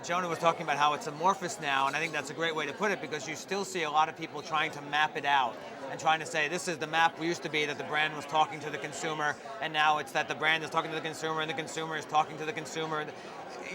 Jonah was talking about how it's amorphous now, and I think that's a great way to put it because you still see a lot of people trying to map it out and trying to say this is the map we used to be that the brand was talking to the consumer, and now it's that the brand is talking to the consumer and the consumer is talking to the consumer.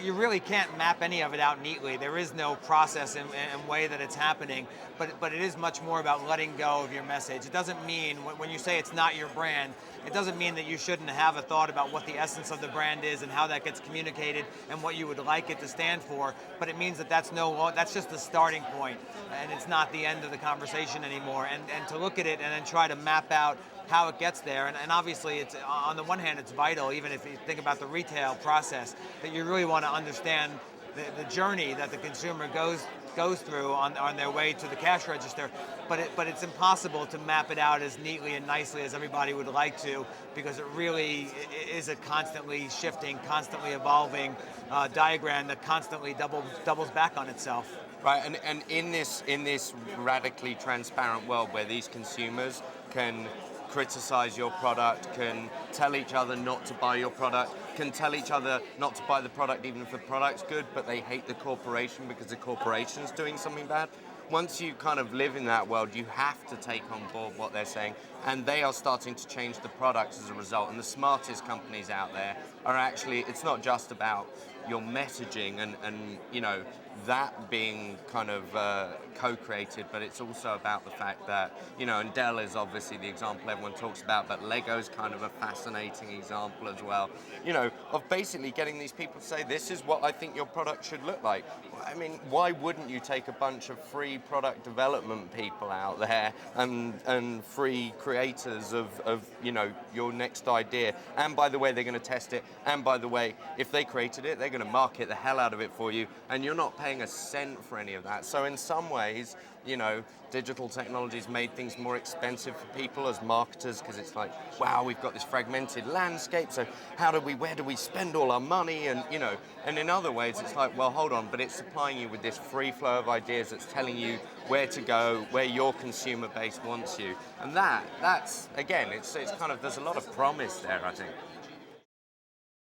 You really can't map any of it out neatly. There is no process and way that it's happening, but it is much more about letting go of your message. It doesn't mean, when you say it's not your brand, it doesn't mean that you shouldn't have a thought about what the essence of the brand is and how that gets communicated and what you would like it to stand for, but it means that that's just the starting point, and it's not the end of the conversation anymore. And to look at it and then try to map out how it gets there, and obviously it's, on the one hand, it's vital, even if you think about the retail process, that you really want to understand the journey that the consumer goes through on their way to the cash register, but it's impossible to map it out as neatly and nicely as everybody would like to, because it really is a constantly shifting, constantly evolving diagram that constantly doubles back on itself. Right, and in this radically transparent world where these consumers can criticize your product, can tell each other not to buy your product, can tell each other not to buy the product even if the product's good, but they hate the corporation because the corporation's doing something bad. Once you kind of live in that world, you have to take on board what they're saying, and they are starting to change the products as a result. And the smartest companies out there are actually, it's not just about your messaging and you know, that being kind of co-created, but it's also about the fact that, you know, and Dell is obviously the example everyone talks about, but Lego's kind of a fascinating example as well, you know, of basically getting these people to say, this is what I think your product should look like. I mean, why wouldn't you take a bunch of free product development people out there and free creators of, you know, your next idea? And by the way, they're going to test it. And by the way, if they created it, they're going to market the hell out of it for you, and you're not paying a cent for any of that. So in some ways, you know, digital technology's made things more expensive for people as marketers, because it's like, wow, we've got this fragmented landscape, so where do we spend all our money? And, you know, and in other ways, it's like, well, hold on, but it's supplying you with this free flow of ideas that's telling you where to go, where your consumer base wants you. And that's, again, it's kind of, there's a lot of promise there, I think.